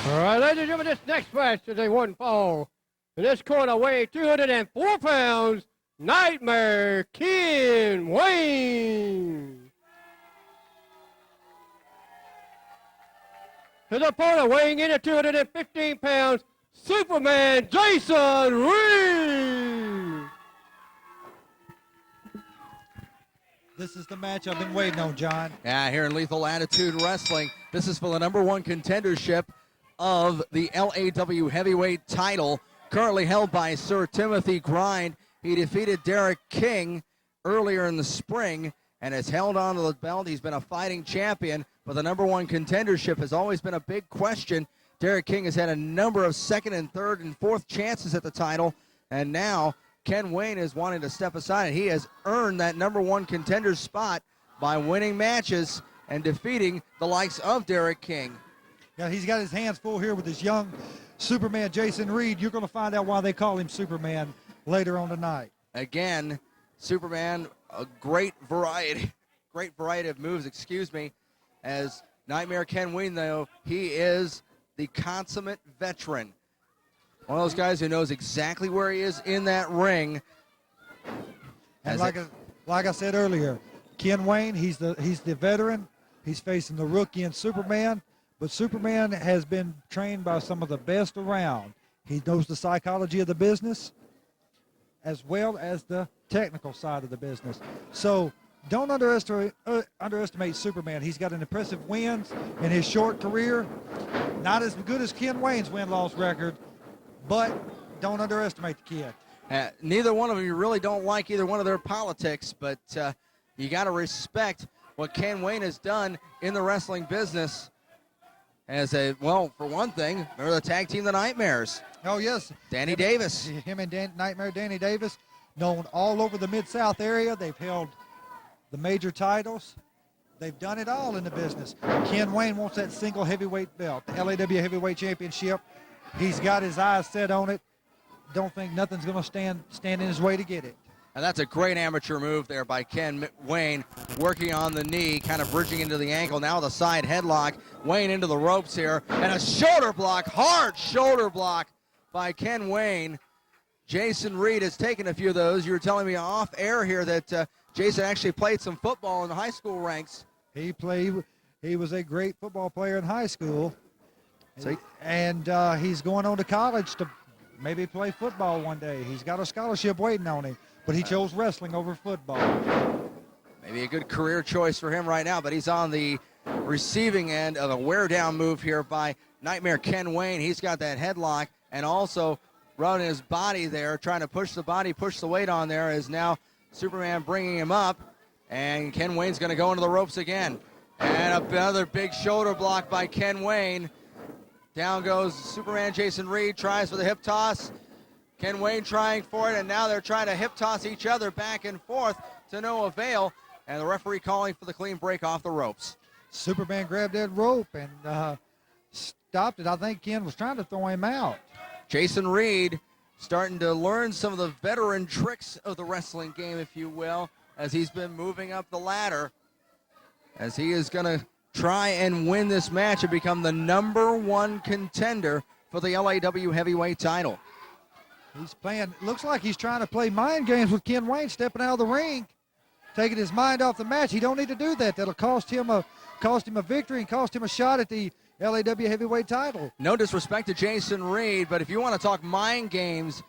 All right, ladies and gentlemen, this next match is a one fall. In this corner, weighing 204 pounds, Nightmare Ken Wayne. His opponent, weighing in at 215 pounds, Superman Jason Reed. This is the match I've been waiting on, John. Yeah, here in Lethal Attitude Wrestling, this is for the #1 contendership of the LAW heavyweight title, currently held by Sir Timothy Grind. He defeated Derek King earlier in the spring and has held on to the belt. He's been a fighting champion, but the #1 contendership has always been a big question. Derek King has had a number of second and third and fourth chances at the title, and now Ken Wayne is wanting to step aside, and he has earned that #1 contender spot by winning matches and defeating the likes of Derek King. Yeah, he's got his hands full here with his young Superman Jason Reed. You're going to find out why they call him Superman later on tonight. Again, Superman, a great variety of moves, as Nightmare Ken Wayne, though, he is the consummate veteran. One of those guys who knows exactly where he is in that ring. And like I said earlier, Ken Wayne, he's the veteran. He's facing the rookie and Superman, but Superman has been trained by some of the best around. He knows the psychology of the business as well as the technical side of the business. So don't underestimate Superman. He's got an impressive wins in his short career. Not as good as Ken Wayne's win-loss record, but don't underestimate the kid. Neither one of them, you really don't like either one of their politics, but you got to respect what Ken Wayne has done in the wrestling business for one thing, they're the tag team, the Nightmares. Oh, yes. Danny Davis. Him and Nightmare Danny Davis, known all over the Mid-South area. They've held the major titles. They've done it all in the business. Ken Wayne wants that single heavyweight belt, the LAW Heavyweight Championship. He's got his eyes set on it. Don't think nothing's going to stand in his way to get it. And that's a great amateur move there by Ken Wayne, working on the knee, kind of bridging into the ankle. Now the side headlock. Wayne into the ropes here. And a shoulder block, hard shoulder block by Ken Wayne. Jason Reed has taken a few of those. You were telling me off air here that Jason actually played some football in the high school ranks. He was a great football player in high school. And he's going on to college to maybe play football one day. He's got a scholarship waiting on him, but he chose wrestling over football. Maybe a good career choice for him right now, but he's on the receiving end of a wear-down move here by Nightmare Ken Wayne. He's got that headlock and also running his body there, trying to push the weight on there, is now Superman bringing him up, and Ken Wayne's going to go into the ropes again. And another big shoulder block by Ken Wayne. Down goes Superman Jason Reed, tries for the hip toss. Ken Wayne trying for it, and now they're trying to hip toss each other back and forth to no avail, and the referee calling for the clean break off the ropes. Superman grabbed that rope and stopped it. I think Ken was trying to throw him out. Jason Reed starting to learn some of the veteran tricks of the wrestling game, if you will, as he's been moving up the ladder, as he is going to try and win this match and become the #1 contender for the LAW heavyweight title. He's playing, looks like he's trying to play mind games with Ken Wayne, stepping out of the ring, taking his mind off the match. He don't need to do that. That'll cost him a victory and cost him a shot at the LAW heavyweight title. No disrespect to Jason Reed, but if you want to talk mind games,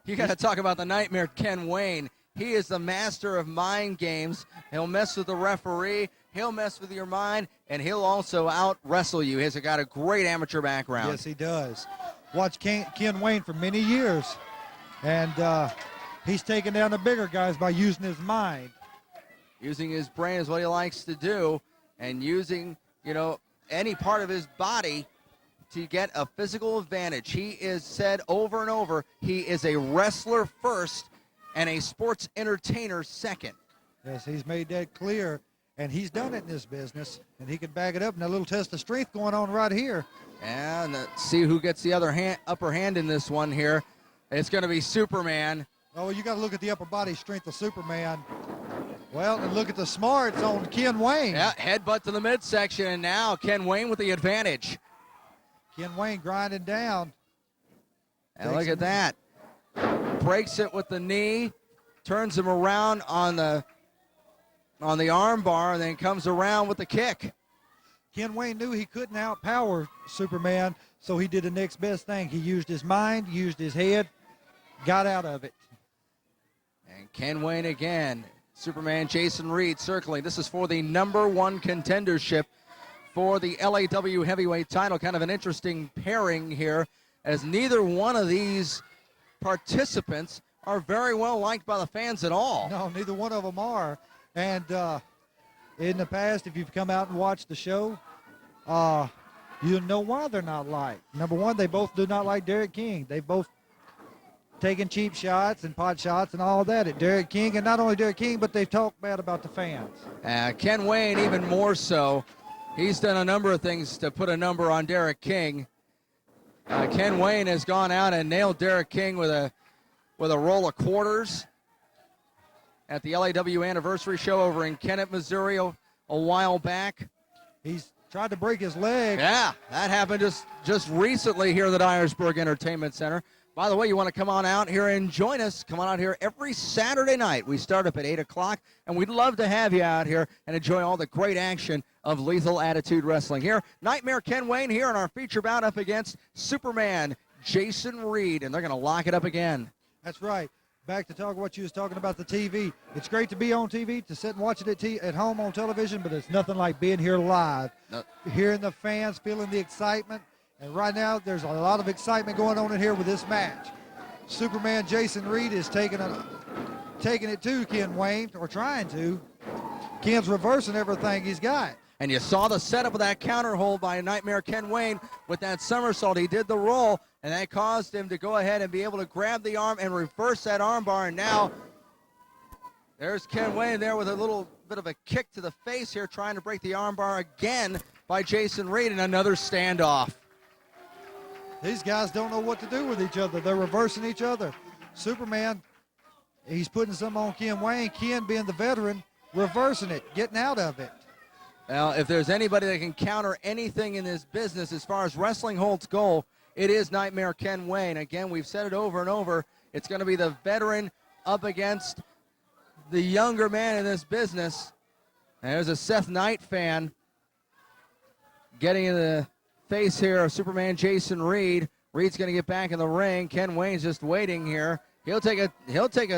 you got to talk about the Nightmare Ken Wayne. He is the master of mind games. He'll mess with the referee, he'll mess with your mind, and he'll also out-wrestle you. He's got a great amateur background. Yes, he does. Watched Ken Wayne for many years, and he's taking down the bigger guys by using his mind. Using his brain is what he likes to do, and using, any part of his body to get a physical advantage. He is said over and over, he is a wrestler first and a sports entertainer second. Yes, he's made that clear, and he's done it in this business, and he can back it up. And a little test of strength going on right here. And let's see who gets the upper hand in this one here. It's going to be Superman. Oh, you got to look at the upper body strength of Superman. Well, and look at the smarts on Ken Wayne. Yeah, headbutt to the midsection, and now Ken Wayne with the advantage. Ken Wayne grinding down. And look at that. Breaks it with the knee, turns him around on the arm bar, and then comes around with the kick. Ken Wayne knew he couldn't outpower Superman, so he did the next best thing. He used his mind, used his head, got out of it. And Ken Wayne again. Superman Jason Reed circling. This is for the #1 contendership for the LAW heavyweight title. Kind of an interesting pairing here, as neither one of these participants are very well liked by the fans at all. No, neither one of them are. And in the past, if you've come out and watched the show, you know why they're not liked. Number one, they both do not like Derek King. They both taken cheap shots and pot shots and all that at Derek King. And not only Derek King, but they've talked bad about the fans. Ken Wayne even more so. He's done a number of things to put a number on Derek King. Ken Wayne has gone out and nailed Derek King with a roll of quarters at the LAW anniversary show over in Kennett, Missouri a while back. He's tried to break his leg. Yeah, that happened just recently here at the Dyersburg Entertainment Center. By the way, you want to come on out here and join us. Come on out here every Saturday night. We start up at 8 o'clock, and we'd love to have you out here and enjoy all the great action of Lethal Attitude Wrestling. Here, Nightmare Ken Wayne here in our feature bout up against Superman Jason Reed, and they're going to lock it up again. That's right. Back to talk what you was talking about, the TV. It's great to be on TV, to sit and watch it at home on television, but it's nothing like being here live. No. Hearing the fans, feeling the excitement. And right now, there's a lot of excitement going on in here with this match. Superman Jason Reed is taking it to Ken Wayne, or trying to. Ken's reversing everything he's got. And you saw the setup of that counter hold by Nightmare Ken Wayne with that somersault. He did the roll, and that caused him to go ahead and be able to grab the arm and reverse that arm bar. And now there's Ken Wayne there with a little bit of a kick to the face here, trying to break the arm bar again by Jason Reed, and another standoff. These guys don't know what to do with each other. They're reversing each other. Superman, he's putting some on Ken Wayne. Ken, being the veteran, reversing it, getting out of it. Well, if there's anybody that can counter anything in this business as far as wrestling holds go, it is Nightmare Ken Wayne. Again, we've said it over and over. It's going to be the veteran up against the younger man in this business. And there's a Seth Knight fan getting in the face here of Superman Jason Reed. Reed's going to get back in the ring. Ken Wayne's just waiting here. He'll take a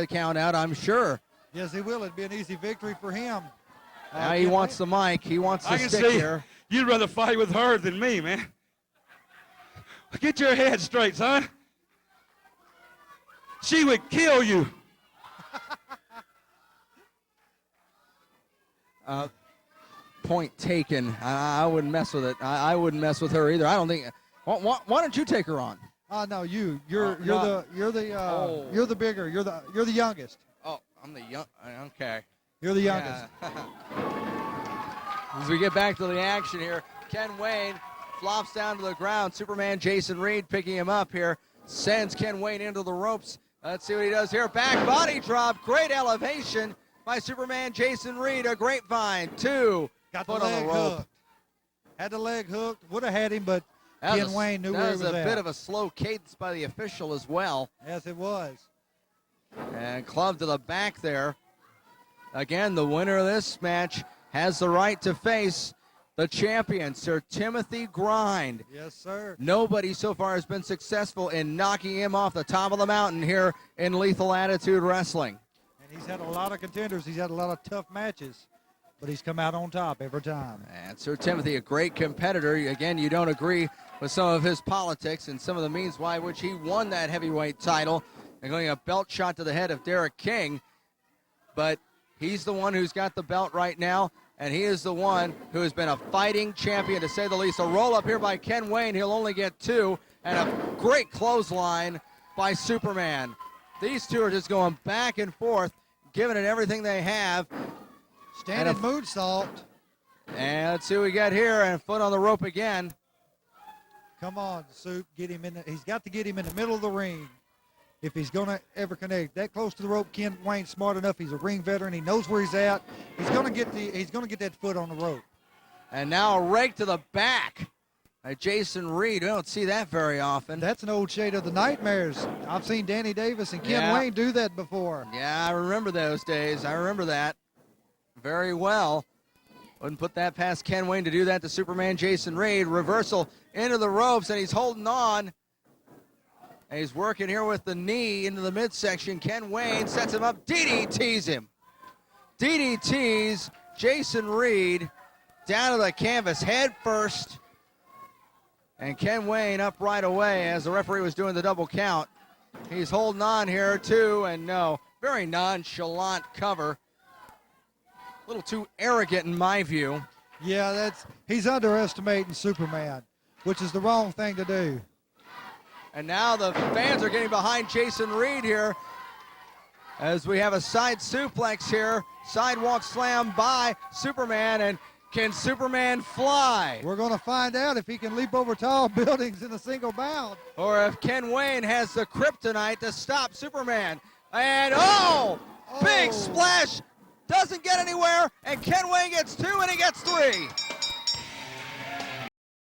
count out, I'm sure. Yes, he will. It'd be an easy victory for him. Now he wants the mic. He wants the stick here. You'd rather fight with her than me, man. Get your head straight, son. She would kill you. Point taken. I wouldn't mess with it. I wouldn't mess with her either. I don't think. Why don't you take her on? No, you're the bigger. You're the youngest. Oh, I'm the young. Okay. You're the youngest. As we get back to the action here, Ken Wayne flops down to the ground. Superman Jason Reed picking him up here, sends Ken Wayne into the ropes. Let's see what he does here. Back body drop. Great elevation by Superman Jason Reed. A grapevine. Got Foot the on leg the rope. hooked. Had the leg hooked. Would have had him, but Ken Wayne knew where he was That was a at. bit of a slow cadence by the official as well. Yes, it was. And club to the back there. Again, the winner of this match has the right to face the champion, Sir Timothy Grind. Yes, sir. Nobody so far has been successful in knocking him off the top of the mountain here in Lethal Attitude Wrestling. And he's had a lot of contenders. He's had a lot of tough matches, but he's come out on top every time. And Sir Timothy, a great competitor. Again, you don't agree with some of his politics and some of the means by which he won that heavyweight title, and going a belt shot to the head of Derek King. But he's the one who's got the belt right now, and he is the one who has been a fighting champion, to say the least. A roll-up here by Ken Wayne. He'll only get two, and a great clothesline by Superman. These two are just going back and forth, giving it everything they have. Standing moonsault. And let's see what we got here, and foot on the rope again. Come on, Soup. Get him in. He's got to get him in the middle of the ring if he's going to ever connect. That close to the rope, Ken Wayne's smart enough. He's a ring veteran. He knows where he's at. He's going to get that foot on the rope. And now a rake to the back Jason Reed. We don't see that very often. That's an old shade of the Nightmares. I've seen Danny Davis and Ken Yeah. Wayne do that before. Yeah, I remember those days. I remember that very well. Wouldn't put that past Ken Wayne to do that to Superman Jason Reed. Reversal into the ropes, and he's holding on. And he's working here with the knee into the midsection. Ken Wayne sets him up, DDTs him. DDTs Jason Reed down to the canvas head first. And Ken Wayne up right away as the referee was doing the double count. He's holding on here too, and no, very nonchalant cover. A little too arrogant in my view. Yeah, he's underestimating Superman, which is the wrong thing to do. And now the fans are getting behind Jason Reed here as we have a side suplex here. Sidewalk slam by Superman, and can Superman fly? We're going to find out if he can leap over tall buildings in a single bound. Or if Ken Wayne has the kryptonite to stop Superman. And big splash, doesn't get anywhere, and Ken Wayne gets 2 and he gets 3.